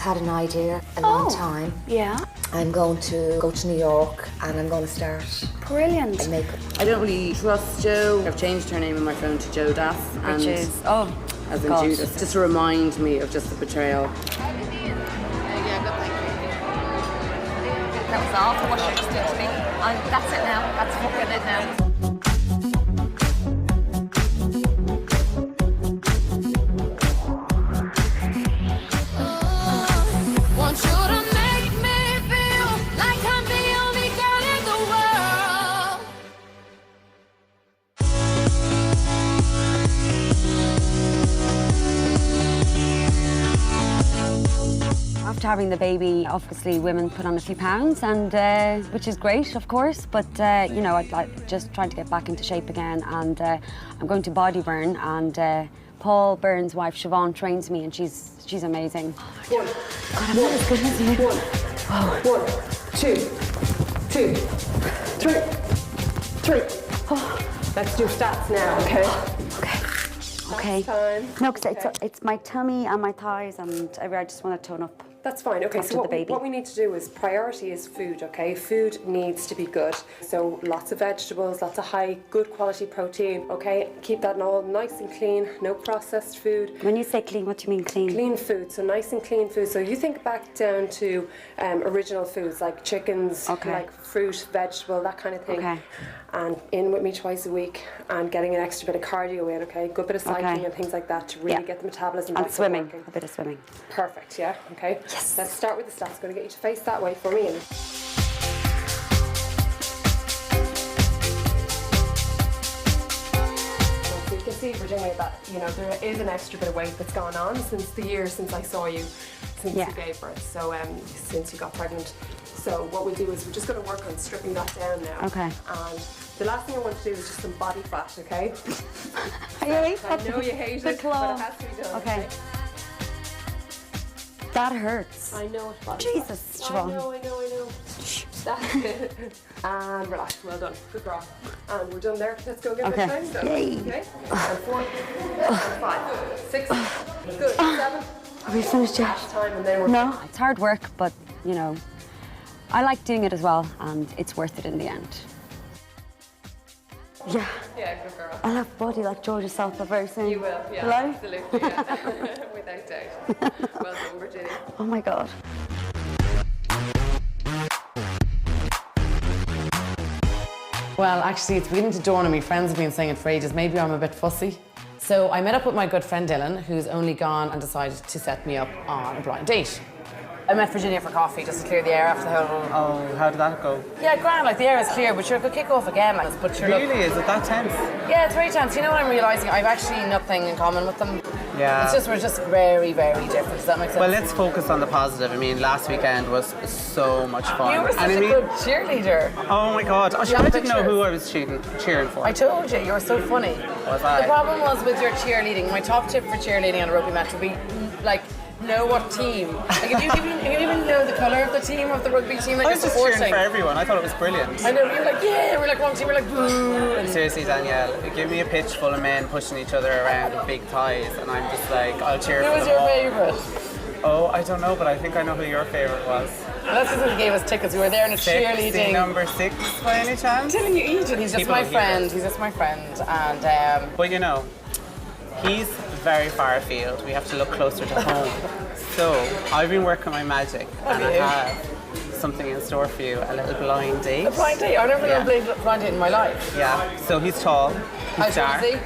had an idea a long time. Yeah. I'm going to go to New York and I'm going to start Brilliant. in makeup. I don't really trust Jo. I've changed her name in my phone to Jo Das. Which is, as in God. Judas. Just to remind me of just the betrayal. Yeah, good, thank you. That was all for what you just did to me. And that's it now. That's fucking it now. After having the baby, obviously women put on a few pounds, and which is great, of course. But you know, I'd like just trying to get back into shape again, and I'm going to Body Burn, and Paul Byrne's wife Siobhan trains me, and she's amazing. One, God, I'm not as good as you. one, two, three. Oh. Let's do stats now, okay? Okay. Time. No, because it's my tummy and my thighs, and I just want to tone up. That's fine. Okay, After so the baby. what we need to do is priority is food, okay? Food needs to be good. So lots of vegetables, lots of high, good quality protein, okay? Keep that all nice and clean, no processed food. When you say clean, what do you mean clean? Clean food, so nice and clean food. So you think back down to original foods like chickens, like fruit, vegetable, that kind of thing. Okay. And in with me twice a week and getting an extra bit of cardio in, okay? Good bit of cycling and things like that to really get the metabolism back And swimming, working. a bit of swimming. Perfect, yeah, okay. Yes. Let's start with the stats. Going to get you to face that way for me. So you can see, Virginia, that there is an extra bit of weight that's gone on since the year since I saw you, since you gave birth. So since you got pregnant. So what we'll do is we're just going to work on stripping that down now. Okay. And the last thing I want to do is just some body fat, okay? I know you hate it, but it has to be done. Okay. That hurts. I know it. Jesus, Siobhan. I know. That's it. And relax. Well done. Good girl. And we're done there. Let's go get this time. Yay. Okay. And 4, and 5, 6. Good. 7. Are we finished yet? Last time, and then we're No, it's hard work, but you know, I like doing it as well, and it's worth it in the end. Yeah. Yeah, good girl. I'll have a body like Georgia Salpa very soon. You will, yeah. Hello? Absolutely, yeah. Without doubt. Well done, Virginia. Oh my God. Well, actually, it's beginning to dawn on me. Friends have been saying it for ages. Maybe I'm a bit fussy. So I met up with my good friend Dylan, who's only gone and decided to set me up on a blind date. I met Virginia for coffee just to clear the air after the whole... Oh, how did that go? Yeah, grand, like the air is clear, but sure, it could kick off again. Like, but sure, Really? Is it that tense? Yeah, it's very tense. You know what I'm realising? I've actually nothing in common with them. Yeah. It's just, we're just very, very different. Does that make sense? Well, let's focus on the positive. I mean, last weekend was so much fun. You were such a good cheerleader. Oh my God. Oh, I didn't know who I was cheering for. I told you, you were so funny. Was I? The problem was with your cheerleading. My top tip for cheerleading on a rugby match would be, like, know what team. Like, if you even know the colour of the team, of the rugby team that I you're was just supporting. cheering for everyone. I thought it was brilliant. I know, we were like, yeah, we're like one team, we're like, boo. And Seriously, Danielle, give me a pitch full of men pushing each other around with big thighs, and I'm just like, I'll cheer for who was them your all. favourite? Oh, I don't know, but I think I know who your favourite was. Well, that's because he gave us tickets. We were there in a cheerleading. Number 6, by any chance? I'm telling you, Eden, he's just my friend. He's just my friend, and But you know, he's very far afield. We have to look closer to home. So I've been working my magic, and I have something in store for you, a little blind date. A blind date? I've never done a blind date in my life. Yeah, so he's tall, he's dark. Is he?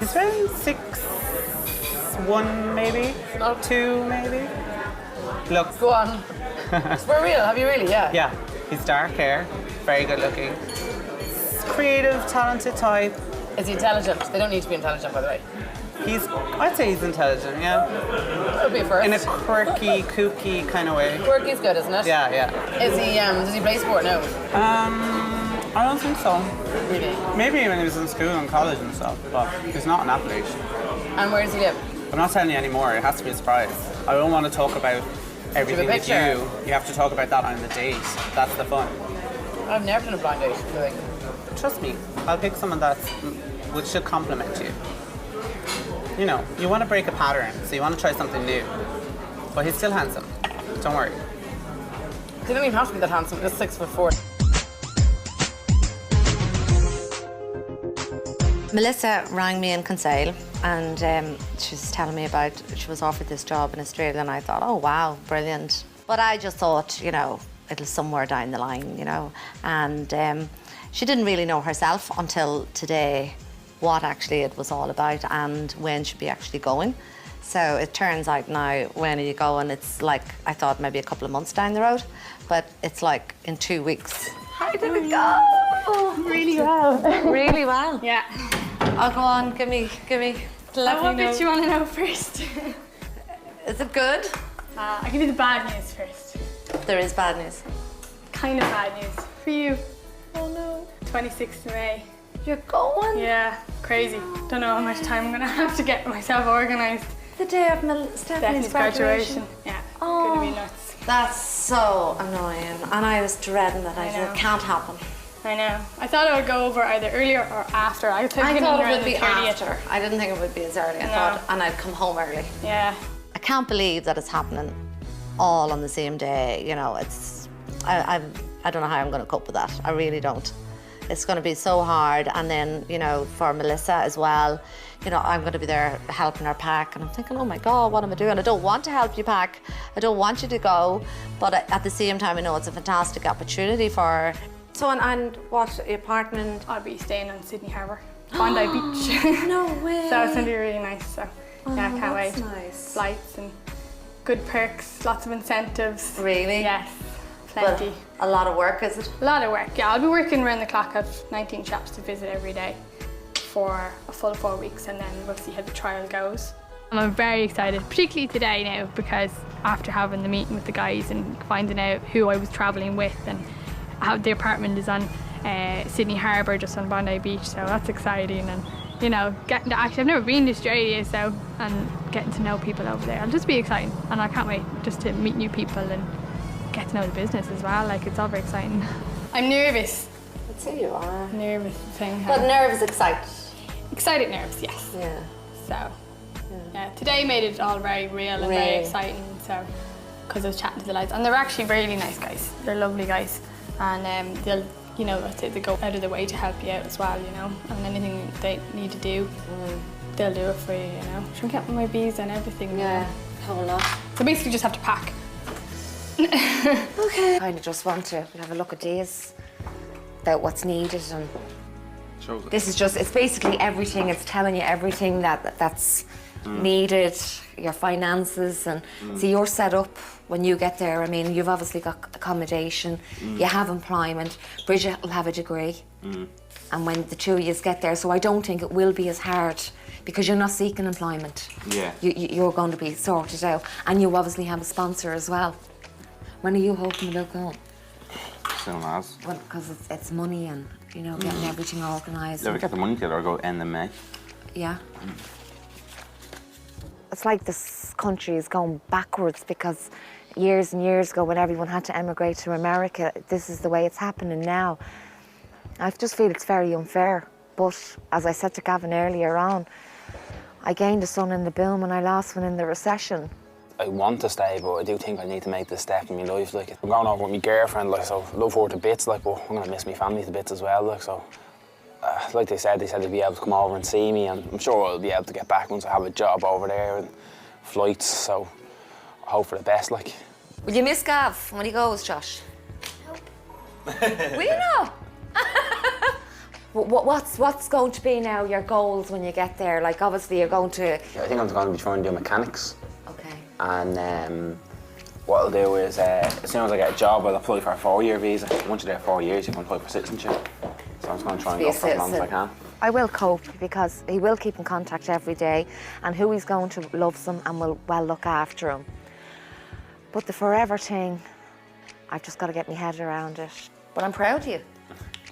He's around 6'1" maybe, 2 maybe. Look. Go on. It's for real, have you really? Yeah. Yeah, he's dark hair, very good looking. Creative, talented type. Is he intelligent? They don't need to be intelligent, by the way. I'd say he's intelligent, yeah. That would be a first. In a quirky, kooky kind of way. Quirky's good, isn't it? Yeah, yeah. Is he, does he play sport? No. I don't think so. Really? Maybe when he was in school and college and stuff, but he's not an athlete. And where does he live? I'm not telling you anymore, it has to be a surprise. I don't want to talk about everything with you. You have to talk about that on the date. That's the fun. I've never done a blind date, I think. Trust me, I'll pick someone which should compliment you. You know, you want to break a pattern, so you want to try something new. But he's still handsome. Don't worry. They don't even have to be that handsome, just 6'4". Melissa rang me in Kinsale and she was telling me about, she was offered this job in Australia and I thought, oh wow, brilliant. But I just thought, you know, it'll somewhere down the line, you know. And she didn't really know herself until today what actually it was all about and when she'd be actually going. So it turns out now, when are you going? It's like, I thought maybe a couple of months down the road, but it's like in 2 weeks. How did it go? Really well. Really well. Yeah. Oh, go on, give me, What bit you want to know first? Is it good? I'll give you the bad news first. There is bad news. Kind of bad news. For you. Oh no. 26th of May. You're going? Yeah, crazy. Don't know how much time I'm going to have to get myself organised. The day of Stephanie's graduation. Yeah, Oh. gonna be nuts. That's so annoying. And I was dreading that. I said, know. it can't happen. I know. I thought I would go over either earlier or after. I I thought it around would be the 30th. after. I didn't think it would be as early. I thought, and I'd come home early. Yeah. I can't believe that it's happening all on the same day. You know, it's, I don't know how I'm going to cope with that. I really don't. It's going to be so hard. And then, you know, for Melissa as well, you know, I'm going to be there helping her pack. And I'm thinking, oh my God, what am I doing? I don't want to help you pack. I don't want you to go. But at the same time, I know it's a fantastic opportunity for her. So, and what, apartment? I'll be staying on Sydney Harbour, Bondi Beach. No way. So it's going to be really nice. So yeah, I can't wait. Nice. Flights and good perks, lots of incentives. Really? Yes, plenty. But a lot of work, is it? A lot of work, yeah. I'll be working around the clock. I have 19 shops to visit every day for a full 4 weeks, and then we'll see how the trial goes. I'm very excited, particularly today now, because after having the meeting with the guys and finding out who I was travelling with and how the apartment is on Sydney Harbour, just on Bondi Beach, so that's exciting. And you know, getting to actually, I've never been to Australia, so, and getting to know people over there, it'll just be exciting. And I can't wait just to meet new people and get to know the business as well. Like, it's all very exciting. I'm nervous. I'd say you are. Nervous thing. But nervous, excited. Excited, nervous, yes. Yeah. So, yeah, today made it all very real and very exciting. So, because I was chatting to the lads, and they're actually really nice guys. They're lovely guys, and they'll, you know, they go out of their way to help you out as well, you know, and anything they need to do, they'll do it for you, you know. Should we get my visa and everything? Yeah, whole lot. So basically, just have to pack. Okay. I kind of just want to have a look at these, about what's needed, and this is just, it's basically everything. It's telling you everything that's needed, your finances, and so you're set up when you get there. I mean, you've obviously got accommodation, you have employment, Bridget will have a degree, and when the two of you get there, so I don't think it will be as hard because you're not seeking employment. Yeah. You're going to be sorted out, and you obviously have a sponsor as well. When are you hoping about going? Soon as. Well, because it's money and, you know, getting everything organised. Yeah, we get the money together, go end of May. Yeah. It's like this country is going backwards because years and years ago when everyone had to emigrate to America, this is the way it's happening now. I just feel it's very unfair. But as I said to Gavin earlier on, I gained a son in the boom and I lost one in the recession. I want to stay, but I do think I need to make this step in my life. Like, I'm going over with my girlfriend, like, so I love her to bits, like, but I'm gonna miss my family to bits as well, like, so. Like they said they'd be able to come over and see me, and I'm sure I'll be able to get back once I have a job over there and flights, so I hope for the best, like. Will you miss Gav when he goes, Josh? Nope. Will you not? What's going to be now your goals when you get there? Like, obviously you're going to... I think I'm going to be trying to do mechanics. Okay. And what I'll do is, as soon as I get a job, I'll apply for a 4-year visa. Once you're there 4 years, you can apply for citizenship. So I'm just going to try and go for as long as I can. I will cope because he will keep in contact every day, and who he's going to loves him and will well look after him. But the forever thing, I've just got to get my head around it. But I'm proud of you.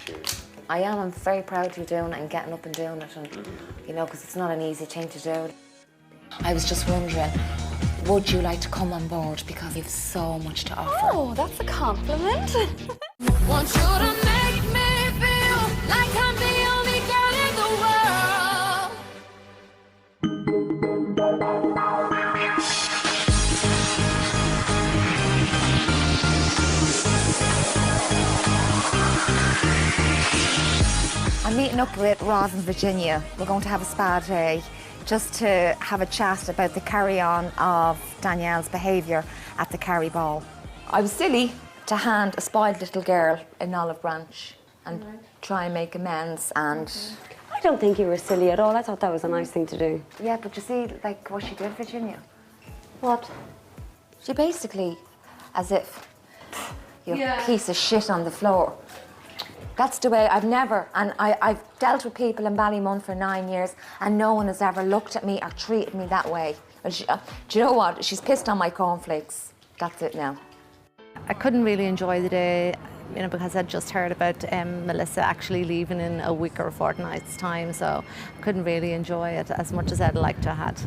Cheers. I am. I'm very proud of you doing it and getting up and doing it, and you know, because it's not an easy thing to do. I was just wondering, would you like to come on board because you've so much to offer? Oh, that's a compliment. Want you to make me feel like I'm the only girl in the world. meeting up with Roz and Virginia. We're going to have a spa day just to have a chat about the carry-on of Danielle's behaviour at the Carry Ball. I was silly to hand a spoiled little girl an olive branch and try and make amends, and... I don't think you were silly at all. I thought that was a nice thing to do. Yeah, but you see, like, what she did, Virginia? What? She basically, as if, you piece of shit on the floor. That's the way I've never, and I've dealt with people in Ballymun for 9 years, and no one has ever looked at me or treated me that way. And she, do you know what? She's pissed on my cornflakes. That's it now. I couldn't really enjoy the day, you know, because I'd just heard about Melissa actually leaving in a week or a fortnight's time, so I couldn't really enjoy it as much as I'd like to have had.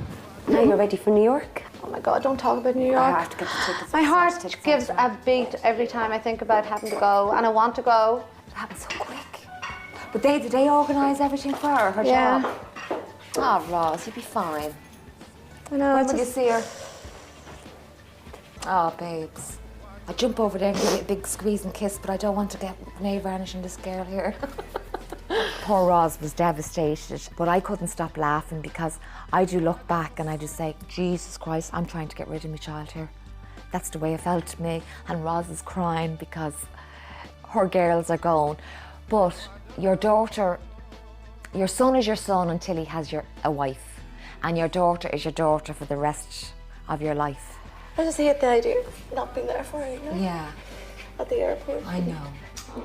Now you're ready for New York? Oh my God, don't talk about New York. I have to get the tickets. My heart gives a beat every time I think about having to go, and I want to go. It happened so quick. But did they organise everything for her job? Oh, Roz, you'll be fine. I know. When will you see her? Oh, babes. I'd jump over there and give you a big squeeze and kiss, but I don't want to get nail varnish on this girl here. Poor Roz was devastated, but I couldn't stop laughing because I do look back and I just say, Jesus Christ, I'm trying to get rid of my child here. That's the way it felt to me. And Roz is crying because her girls are gone. But your daughter, your son is your son until he has a wife. And your daughter is your daughter for the rest of your life. I just hate the idea of not being there for her, you know? Yeah. At the airport. I know.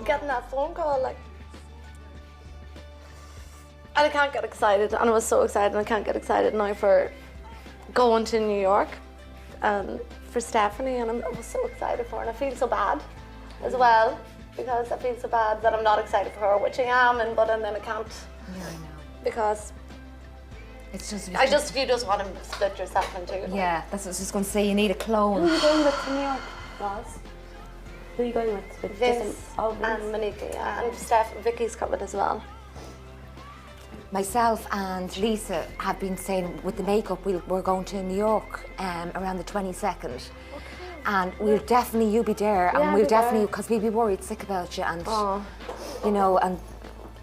Getting that phone call, like... And I can't get excited, and I was so excited, and I can't get excited now for going to New York and for Stephanie, and I was so excited for her, and I feel so bad as well, because I feel so bad that I'm not excited for her, which I am, and then I can't. Yeah, I know. Because it's just... you just want to split yourself in two. Yeah, that's what I was just going to say, you need a clone. Who are you going with to New York, Roz? Who are you going with? Vince and Monika, yeah, and Vicky's coming as well. Myself and Lisa have been saying with the makeup we're going to New York around the 22nd. Okay. And we'll definitely, you'll be there, and we'll definitely, because we'll be worried sick about you, and you know, and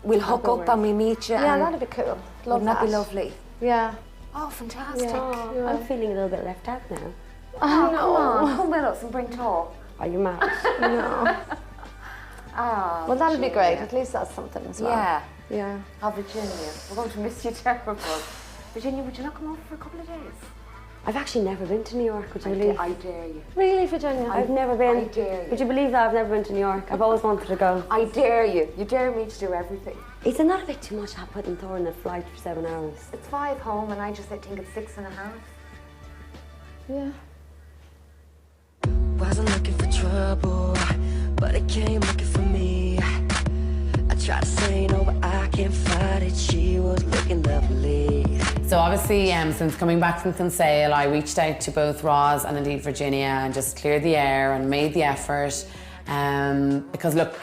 we'll hook up and we meet you. Yeah, that'd be cool. Wouldn't that be lovely? Yeah. Oh, fantastic. Yeah. I'm feeling a little bit left out now. Oh, no. Come on, come with us and bring talk. Are you mad? No. Oh, well, that'd be great. At least that's something as well. Yeah. Yeah. Oh, Virginia, we're going to miss you terrible. Virginia, would you not come over for a couple of days? I've actually never been to New York, would you believe? I dare you. Really, Virginia? I've never been. I dare you. Would you believe that I've never been to New York? I've always wanted to go. I dare you. You dare me to do everything. Is it not a bit too much putting Thor in a flight for 7 hours? It's 5 home, and I think it's 6.5. Yeah. Wasn't looking for trouble, but it came looking for me. I tried to say no, but I can't fight it. She was looking lovely. So obviously, since coming back from Kinsale, I reached out to both Roz and indeed Virginia and just cleared the air and made the effort. Because look,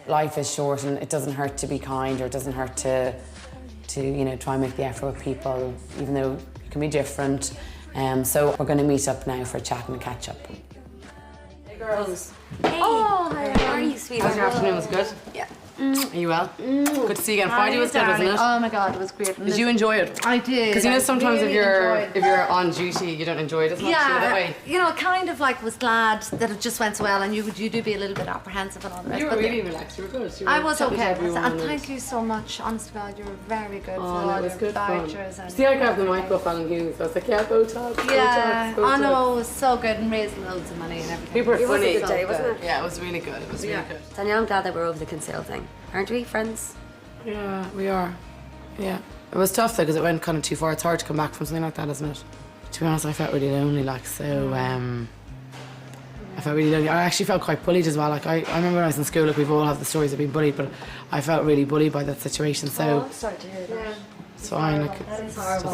life is short and it doesn't hurt to be kind, or it doesn't hurt to you know, try and make the effort with people, even though it can be different. So we're going to meet up now for a chat and a catch up. Hey girls. Hey. Oh, how are you, sweetheart? How's your afternoon? Was good? Yeah. Are you well? Good to see you again. Friday was good, wasn't it? Oh my God, it was great. Did you enjoy it? I did. Because you know sometimes really if you're on duty, you don't enjoy it as much. That way. You know, kind of like was glad that it just went so well, and you do be a little bit apprehensive and all the rest. You were really relaxed. You were good. I was okay, and thank you so much. Honest to God, you were very good for all it was your good vouchers. fun. See, I grabbed the mic off Alan Hughes. I was like, yeah, Botox. Yeah, Botox. I know, it was so good and raised loads of money and everything. People were funny. It was a good day, wasn't it? Yeah, it was really good. It was really good. Danielle, I'm glad that we're over the Kinsale thing. Aren't we, friends? Yeah, we are. Yeah. It was tough though, because it went kind of too far. It's hard to come back from something like that, isn't it? To be honest, I felt really lonely, like, so, I felt really lonely. I actually felt quite bullied as well. Like, I remember when I was in school, like, we've all had the stories of being bullied, but I felt really bullied by that situation, so... I'm sorry to hear that. Yeah. It's fine, like, That is horrible.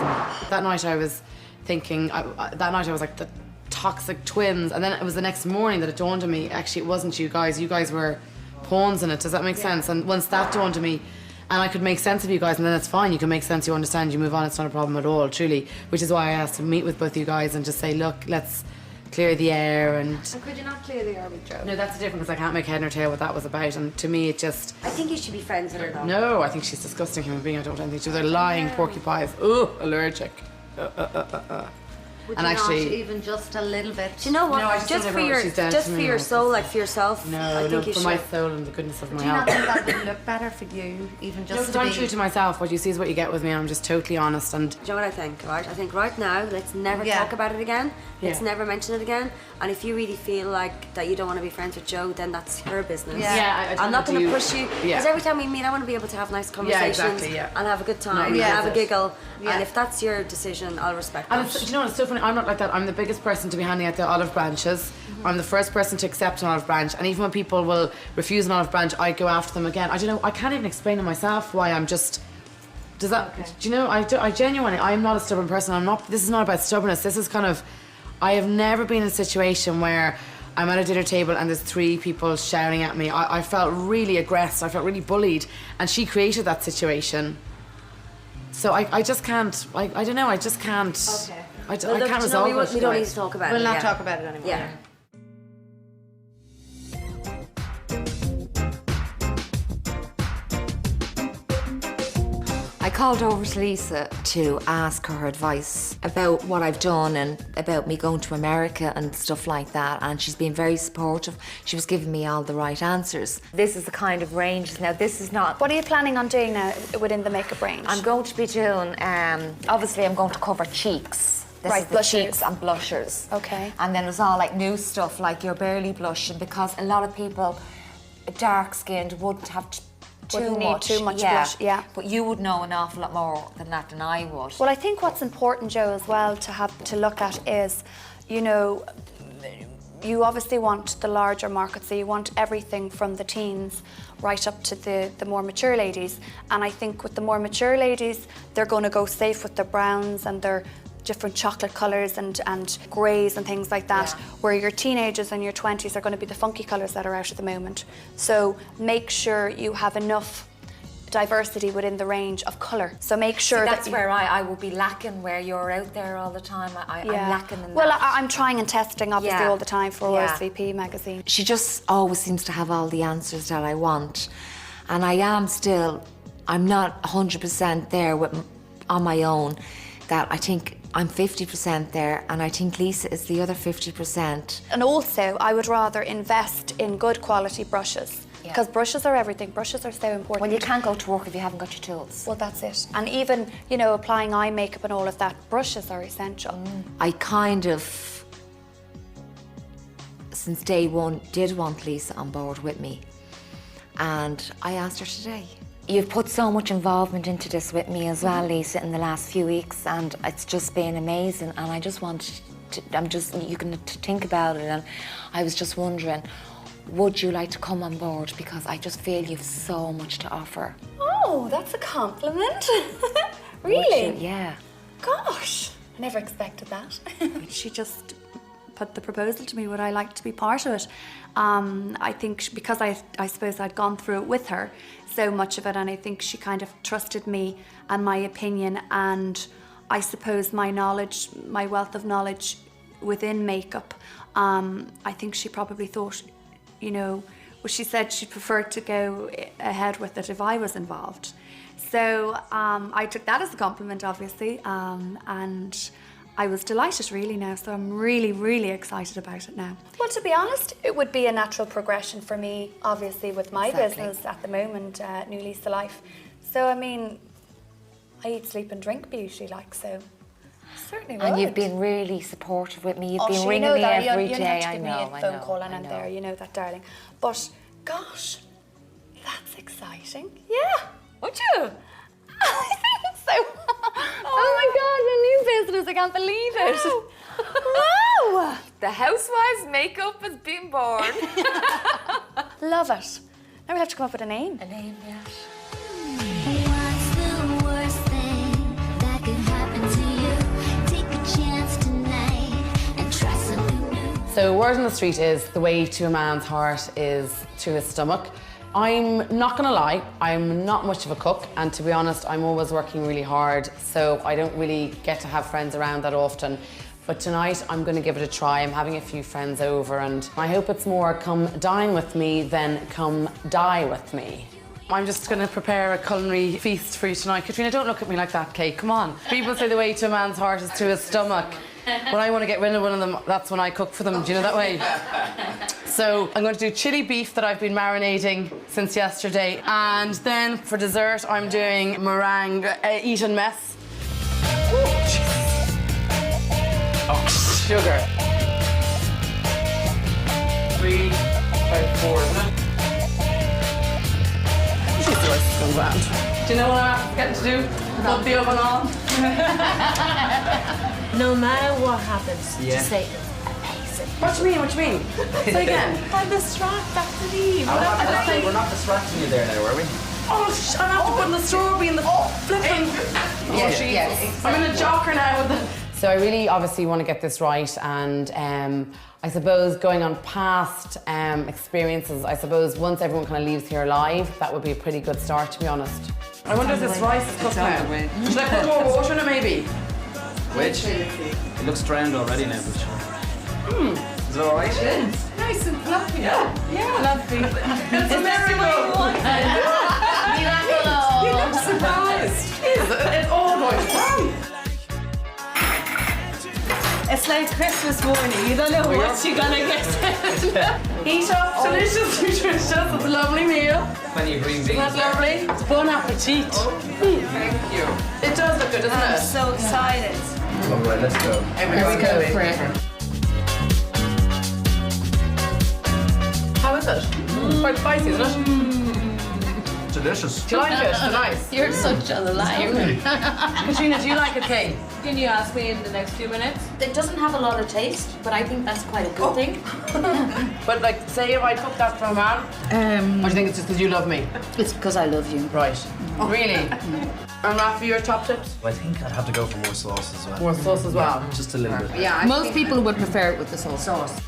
that night I was thinking, that night I was like, the toxic twins, and then it was the next morning that it dawned on me, actually, it wasn't you guys were pawns in it, does that make sense? And once that dawned on me, and I could make sense of you guys, and then it's fine, you can make sense, you understand, you move on, it's not a problem at all, truly. Which is why I asked to meet with both you guys and just say, look, let's clear the air and... And could you not clear the air with Joe? No, that's different because I can't make head nor tail what that was about, and to me it just... I think you should be friends with her though. No, I think she's a disgusting human being. I don't want anything to do with her. Lying porcupines. Ugh, allergic. Would And you actually- not even just a little bit? Do you know what? No, I just just don't for ever know your, what she's done just to for me, your like, soul, like for yourself. No, I think you for should. my soul and the goodness of my Do you not health. think that would look better for you, even No, just because to I'm be... true to myself. What you see is what you get with me. I'm just totally honest and... Do you know what I think, right? I think right now, let's never Yeah. talk about it again. Let's Yeah. never mention it again. And if you really feel like that you don't want to be friends with Joe, then that's her business. Yeah. Yeah, I I'm not going to do- push you. Yeah. Because every time we meet, I want to be able to have nice conversations exactly, yeah. and have a good time Not and really have a it. giggle. Yeah. And if that's your decision, I'll respect And that. it's, do you know what, it's so funny, I'm not like that. I'm the biggest person to be handing out the olive branches. I'm the first person to accept an olive branch, and even when people will refuse an olive branch, I go after them again. I don't know, I can't even explain to myself why I'm just... Does that... Do you know, I genuinely, I'm not a stubborn person. I'm not... This is not about stubbornness. This is kind of... I have never been in a situation where I'm at a dinner table and there's 3 people shouting at me. I felt really aggressed. I felt really bullied, and she created that situation. So I just can't... I don't know, I just can't... Okay. I Well, look, can't do you know, resolve it. we don't need to talk about We'll it. not yeah. talk about it anymore. Yeah. I called over to Lisa to ask her advice about what I've done and about me going to America and stuff like that, and she's been very supportive. She was giving me all the right answers. This is the kind of range. Now, this is not... What are you planning on doing now within the makeup range? I'm going to be doing, obviously I'm going to cover cheeks. This Right, is the blushers. cheeks and blushers. Okay. And then there's all like new stuff, like you're barely blushing, because a lot of people, dark-skinned, wouldn't have Wouldn't need too much blush, yeah. But you would know an awful lot more than that than I would. Well, I think what's important, Joe, as well to look at is, you know, you obviously want the larger market, so you want everything from the teens right up to the more mature ladies. And I think with the more mature ladies, they're going to go safe with their browns and their different chocolate colours and greys and things like that, where your teenagers and your 20s are going to be the funky colours that are out at the moment. So make sure you have enough diversity within the range of colour. So make sure that's that where I will be lacking, where you're out there all the time. I'm lacking in well, that. I'm trying and testing obviously all the time for RSVP magazine. She just always seems to have all the answers that I want. And I am still, I'm not 100% there on my own, that I think I'm 50% there, and I think Lisa is the other 50%. And also, I would rather invest in good quality brushes. Because brushes are everything. Brushes are so important. Well, you can't go to work if you haven't got your tools. Well, that's it. And even, you know, applying eye makeup and all of that, brushes are essential. I kind of, since day one, did want Lisa on board with me. And I asked her today. You've put so much involvement into this with me as well, Lisa, in the last few weeks, and it's just been amazing. And I just want to, you can think about it, and I was just wondering, would you like to come on board? Because I just feel you've so much to offer. Oh, that's a compliment. Really? Would you? Yeah. Gosh, I never expected that. She just put the proposal to me, would I like to be part of it? I think because I suppose I'd gone through it with her, so much of it, and I think she kind of trusted me and my opinion, and I suppose my knowledge, my wealth of knowledge within makeup. I think she probably thought, you know, well, she said she'd prefer to go ahead with it if I was involved. So I took that as a compliment, obviously, and I was delighted really now, so I'm really, really excited about it now. Well, to be honest, it would be a natural progression for me, obviously, with my business at the moment, New Lease of Life. So, I mean, I eat, sleep and drink beauty, like, so certainly would. And you've been really supportive with me. You've been you ringing know me that. every you day. have to I give know, me a phone call and I'm there, you know that, darling. But, gosh, that's exciting. Yeah, would you? I think so. Oh my God, a new business, I can't believe it. Wow! The Housewives makeup has been born. Love it. Now we'll have to come up with a name. A name, yeah. What's the worst thing that could happen to you? Take a chance tonight and try something new. So word on the street is the way to a man's heart is through his stomach. I'm not gonna lie, I'm not much of a cook, and to be honest, I'm always working really hard, so I don't really get to have friends around that often. But tonight, I'm going to give it a try. I'm having a few friends over, and I hope it's more come dine with me than come die with me. I'm just going to prepare a culinary feast for you tonight. Katrina, don't look at me like that, Kate. Come on. People say the way to a man's heart is to his stomach. When I want to get rid of one of them, that's when I cook for them. Do you know that way? So I'm going to do chili beef that I've been marinating since yesterday. And then for dessert, I'm doing meringue eaten mess. Ooh, oh, sugar. 3, 5, 4, isn't it? She's the rice is going round. Do you know what I'm after getting to do? Put the oven on. No matter what happens, just say amazing. What do you mean? What do you mean? Say again. I'm distracted, Dr. Eve. We're not distracting you there now, are we? Oh, I'm after putting the strawberry in the flipping. Yes. I'm in a jocker now. So I really obviously want to get this right, and I suppose going on past experiences, I suppose once everyone kind of leaves here alive, that would be a pretty good start, to be honest. I wonder if this rice is cooked now. Should I put more water in it, maybe? Which? It looks drowned already now, but sure. Is it all right? It is. Nice and fluffy. Yeah. Fluffy. It's a miracle. You look surprised. It's all going wrong. It's like Christmas morning. You don't know what you're gonna get. Eat up, delicious, nutritious. It's a lovely meal. Plenty of green beans. Isn't that lovely? Bon appetit. Thank you. It does look good, doesn't it? I'm so excited. All right, let's go. Here we go for it. How is it? It's quite spicy, isn't it? Delicious. Do you like it? It's nice. You're such a liar. Katrina, do you like it, Kate? Can you ask me in the next few minutes? It doesn't have a lot of taste, but I think that's quite a good thing. But like, say if I cook that for a man, or do you think it's just because you love me? It's because I love you. Right. Really? And Rafi, your top tips? I think I'd have to go for more sauce as well. More sauce as well? Yeah, just a little bit. Yeah. Most people would prefer it with the sauce.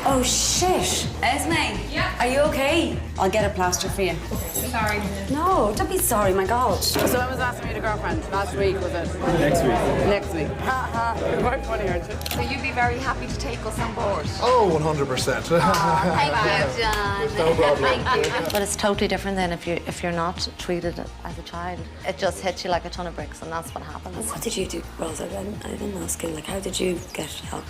Oh shit! Esme, are you okay? I'll get a plaster for you. Sorry. No, don't be sorry, my God. So when was last time you had a girlfriend? Last week, was it? Next week. Next week. You're quite funny, aren't you? So you'd be very happy to take us on board? Oh, 100%. Thank you, John. No problem. Thank you. But it's totally different than if you're not treated as a child. It just hits you like a ton of bricks, and that's what happens. What did you do, Rosa? I didn't ask you. Like, how did you get help?